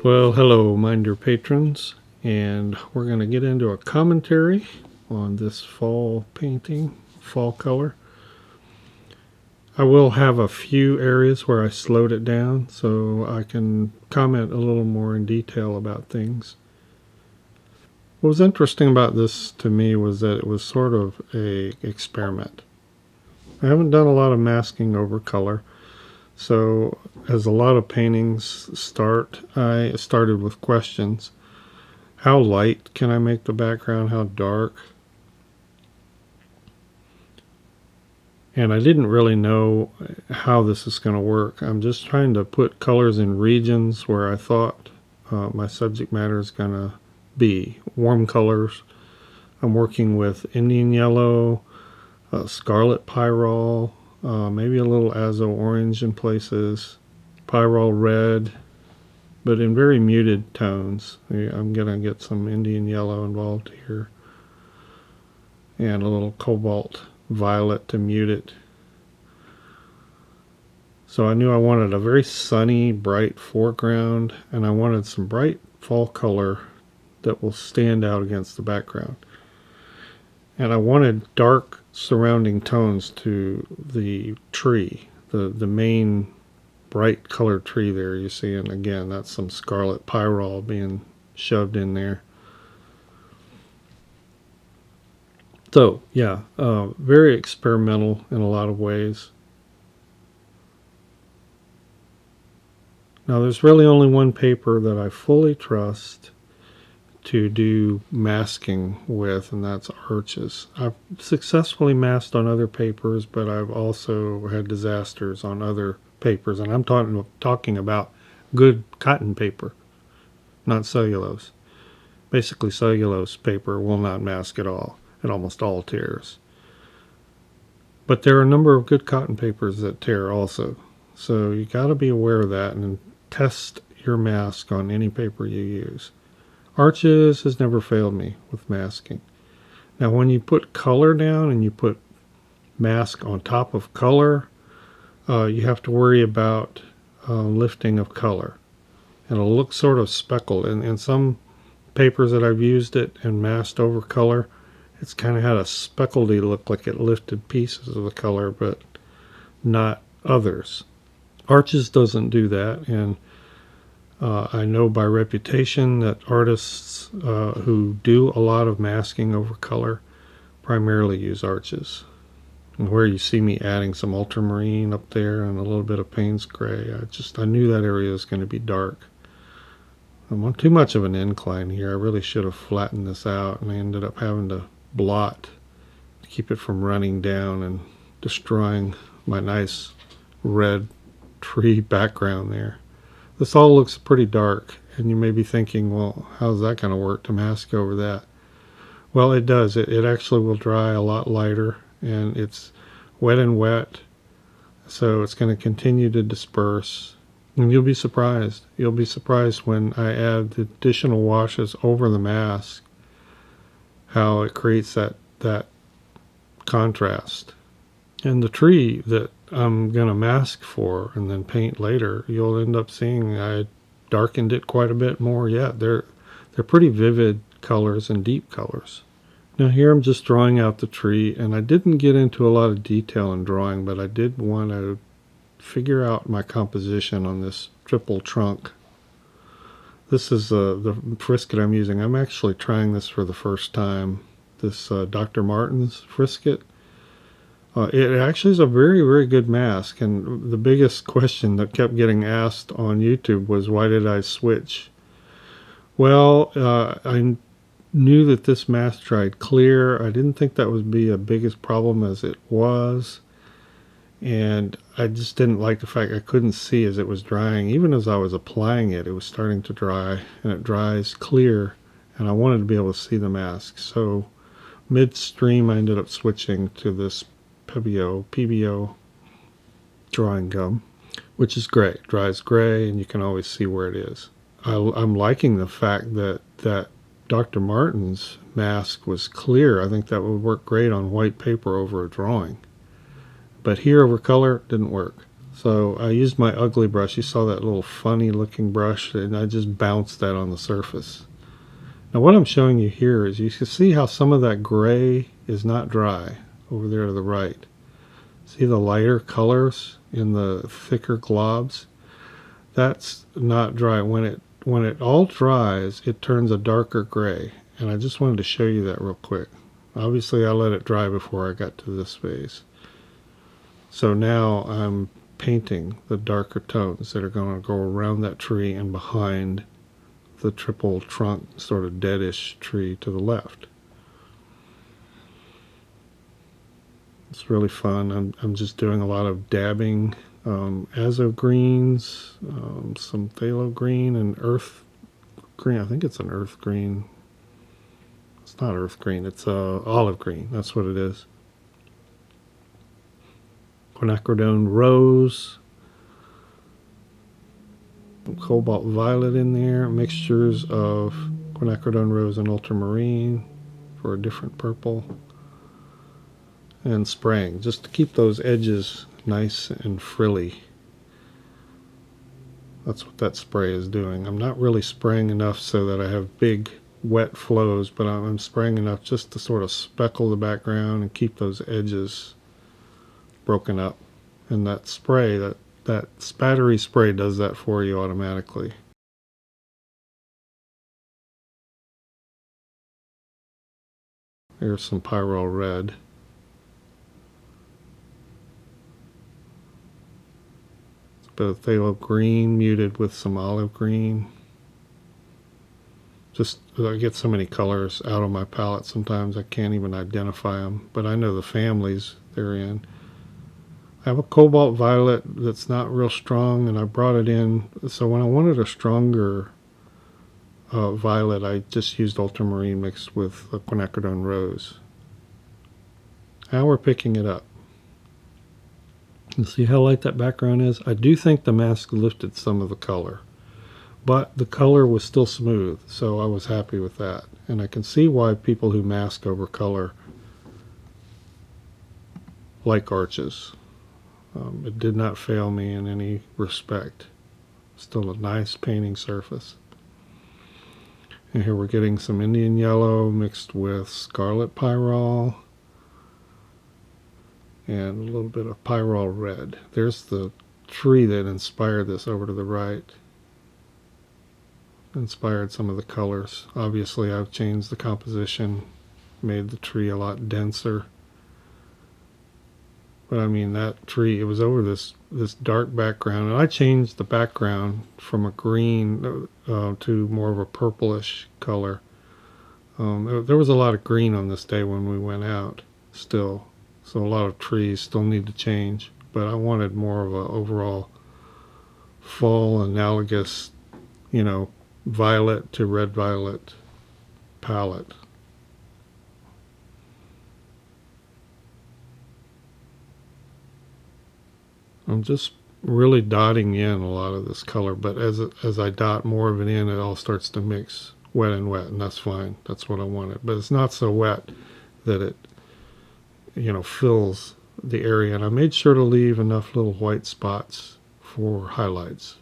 Well, hello, Minder patrons, and we're going to get into a commentary on this fall painting, fall color. I will have a few areas where I slowed it down so I can comment a little more in detail about things. What was interesting about this to me was that it was sort of an experiment. I haven't done a lot of masking over color. So as a lot of paintings start, I started with questions. How light can I make the background? How dark? And I didn't really know how this is going to work. I'm just trying to put colors in regions where I thought my subject matter is going to be. Warm colors. I'm working with Indian yellow, scarlet pyrrole, maybe a little azo orange in places, pyrrole red, but in very muted tones. I'm going to get some Indian yellow involved here, and a little cobalt violet to mute it. So I knew I wanted a very sunny, bright foreground, and I wanted some bright fall color that will stand out against the background. And I wanted dark surrounding tones to the tree, the main bright colored tree there you see, and again that's some scarlet pyrrole being shoved in there. So yeah, very experimental in a lot of ways. Now there's really only one paper that I fully trust to do masking with, and that's Arches. I've successfully masked on other papers, but I've also had disasters on other papers, and I'm talking about good cotton paper, not cellulose. Basically cellulose paper will not mask at all. It almost all tears. But there are a number of good cotton papers that tear also, so you got to be aware of that and test your mask on any paper you use. Arches has never failed me with masking. Now when you put color down and you put mask on top of color, you have to worry about lifting of color. It'll look sort of speckled. And in some papers that I've used it and masked over color, it's kind of had a speckledy look, like it lifted pieces of the color, but not others. Arches doesn't do that, and I know by reputation that artists who do a lot of masking over color primarily use Arches. And where you see me adding some ultramarine up there and a little bit of Payne's gray, I knew that area was going to be dark. I'm on too much of an incline here. I really should have flattened this out, and I ended up having to blot to keep it from running down and destroying my nice red tree background there. This all looks pretty dark, and you may be thinking, well, how's that going to work to mask over that? Well, it does. It actually will dry a lot lighter, and it's wet and wet, so it's going to continue to disperse, and you'll be surprised. You'll be surprised when I add the additional washes over the mask, how it creates that contrast. And the tree that I'm going to mask for and then paint later, you'll end up seeing I darkened it quite a bit more yet. They're pretty vivid colors and deep colors. Now here I'm just drawing out the tree, and I didn't get into a lot of detail in drawing, but I did want to figure out my composition on this triple trunk. This is the frisket I'm using. I'm actually trying this for the first time, this Dr. Martin's frisket. It actually is a very, very good mask, and the biggest question that kept getting asked on YouTube was, why did I switch? Well, I knew that this mask dried clear. I didn't think that would be a biggest problem as it was, and I just didn't like the fact I couldn't see as it was drying. Even as I was applying it, it was starting to dry, and it dries clear, and I wanted to be able to see the mask. So midstream, I ended up switching to this PBO drawing gum, which is great. It dries gray, and you can always see where it is. I'm liking the fact that Dr. Martin's mask was clear. I think that would work great on white paper over a drawing. But here over color, didn't work. So I used my ugly brush. You saw that little funny looking brush, and I just bounced that on the surface. Now what I'm showing you here is you can see how some of that gray is not dry over there to the right. See the lighter colors in the thicker globs? That's not dry. When it all dries, it turns a darker gray. And I just wanted to show you that real quick. Obviously I let it dry before I got to this phase. So now I'm painting the darker tones that are going to go around that tree and behind the triple trunk, sort of deadish tree to the left. It's really fun. I'm just doing a lot of dabbing, azo greens, some phthalo green, and earth green. I think it's an earth green. It's not earth green. It's olive green. That's what it is. Quinacridone rose, cobalt violet in there, mixtures of quinacridone rose and ultramarine for a different purple, and spraying just to keep those edges nice and frilly. That's what that spray is doing. I'm not really spraying enough so that I have big wet flows, but I'm spraying enough just to sort of speckle the background and keep those edges broken up. And that spray, that spattery spray does that for you automatically. Here's some Pyrrole red. It's a bit of phthalo green muted with some olive green. Just, I get so many colors out of my palette sometimes I can't even identify them, but I know the families they're in. I have a cobalt violet that's not real strong, and I brought it in. So when I wanted a stronger violet, I just used ultramarine mixed with a quinacridone rose. Now we're picking it up. You see how light that background is? I do think the mask lifted some of the color, but the color was still smooth, so I was happy with that. And I can see why people who mask over color like arches. It did not fail me in any respect. Still a nice painting surface. And here we're getting some Indian yellow mixed with scarlet pyrrole and a little bit of pyrrole red. There's the tree that inspired this over to the right. Inspired some of the colors. Obviously I've changed the composition, made the tree a lot denser. But I mean, that tree, it was over this dark background, and I changed the background from a green to more of a purplish color. There was a lot of green on this day when we went out still, so a lot of trees still need to change, but I wanted more of a overall fall analogous, violet to red violet palette. I'm just really dotting in a lot of this color, but as I dot more of it in, it all starts to mix wet and wet, and that's fine. That's what I wanted. But it's not so wet that it, fills the area. And I made sure to leave enough little white spots for highlights.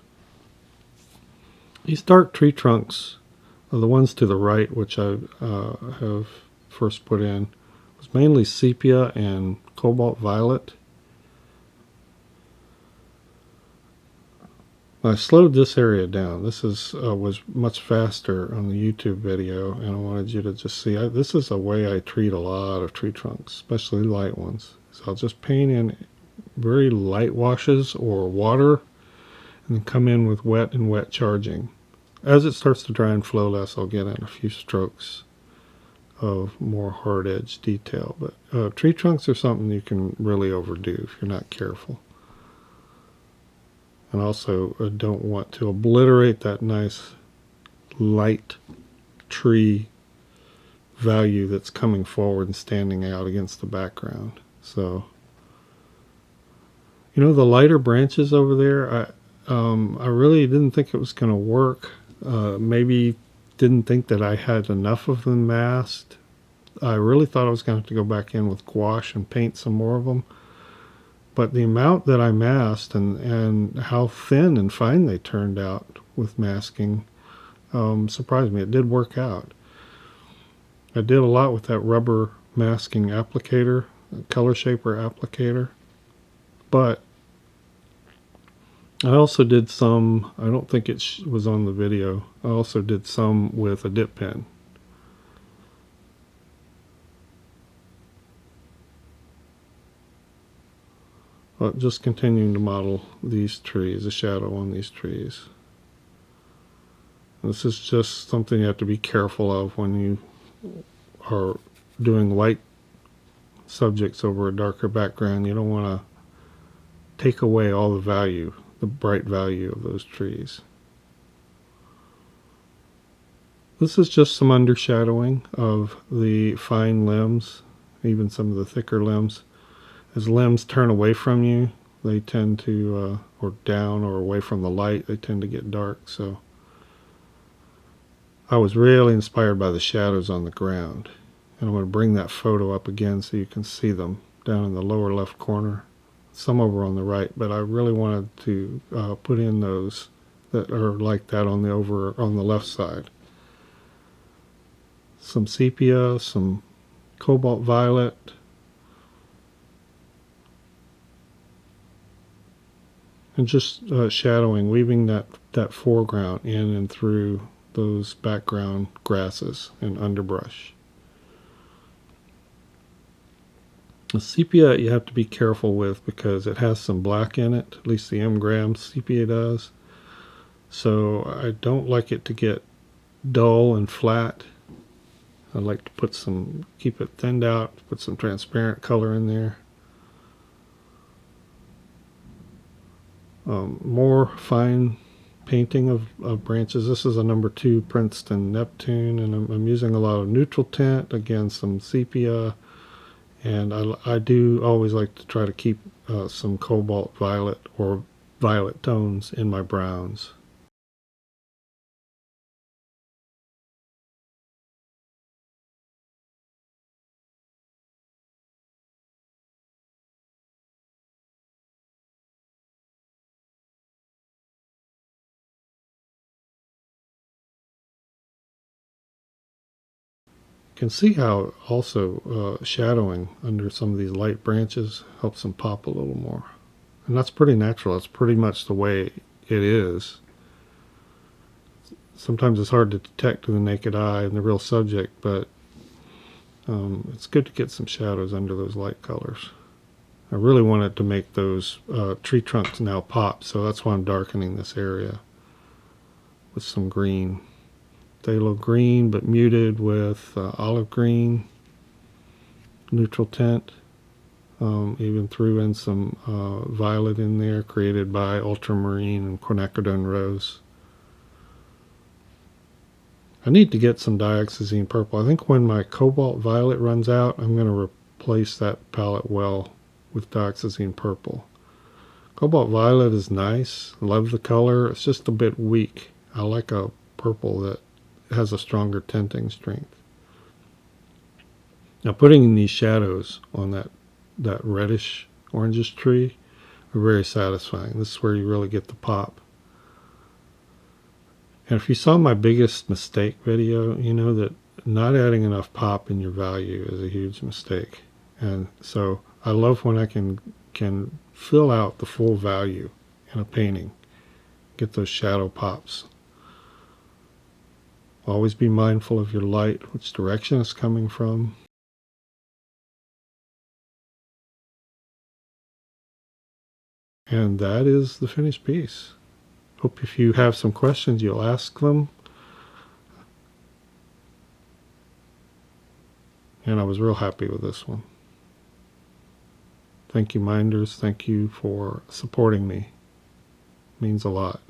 These dark tree trunks are the ones to the right, which I have first put in. It was mainly sepia and cobalt violet. I slowed this area down. This was much faster on the YouTube video, and I wanted you to just see. This is a way I treat a lot of tree trunks, especially light ones. So I'll just paint in very light washes or water, and then come in with wet and wet charging. As it starts to dry and flow less, I'll get in a few strokes of more hard edge detail. But tree trunks are something you can really overdo if you're not careful. And also, I don't want to obliterate that nice light tree value that's coming forward and standing out against the background. So, the lighter branches over there, I really didn't think it was going to work. Maybe didn't think that I had enough of them masked. I really thought I was going to have to go back in with gouache and paint some more of them. But the amount that I masked and how thin and fine they turned out with masking surprised me. It did work out. I did a lot with that rubber masking applicator, color shaper applicator. But I also did some, I don't think it was on the video, I also did some with a dip pen. But just continuing to model these trees, the shadow on these trees. This is just something you have to be careful of when you are doing light subjects over a darker background. You don't want to take away all the value, the bright value of those trees. This is just some undershadowing of the fine limbs, even some of the thicker limbs. As limbs turn away from you, they tend to, or down or away from the light, they tend to get dark. So I was really inspired by the shadows on the ground. And I'm going to bring that photo up again so you can see them down in the lower left corner. Some over on the right, but I really wanted to put in those that are like that on the left side. Some sepia, some cobalt violet, and just shadowing, weaving that foreground in and through those background grasses and underbrush. The sepia you have to be careful with because it has some black in it, at least the M-gram sepia does. So I don't like it to get dull and flat. I like to keep it thinned out, put some transparent color in there. More fine painting of branches. This is a number 2 Princeton Neptune, and I'm using a lot of neutral tint, again some sepia, and I do always like to try to keep some cobalt violet or violet tones in my browns. You can see how also shadowing under some of these light branches helps them pop a little more. And that's pretty natural. It's pretty much the way it is. Sometimes it's hard to detect to the naked eye in the real subject, but it's good to get some shadows under those light colors. I really wanted to make those tree trunks now pop, so that's why I'm darkening this area with some green. Phthalo green, but muted with olive green, neutral tint. Even threw in some violet in there, created by ultramarine and quinacridone rose. I need to get some dioxazine purple. I think when my cobalt violet runs out, I'm going to replace that palette well with dioxazine purple. Cobalt violet is nice. Love the color. It's just a bit weak. I like a purple that has a stronger tinting strength. Now putting in these shadows on that reddish orangish tree are very satisfying. This is where you really get the pop. And if you saw my biggest mistake video, you know that not adding enough pop in your value is a huge mistake. And so I love when I can fill out the full value in a painting, get those shadow pops. Always be mindful of your light, which direction it's coming from. And that is the finished piece. Hope if you have some questions, you'll ask them. And I was real happy with this one. Thank you, Minders. Thank you for supporting me. It means a lot.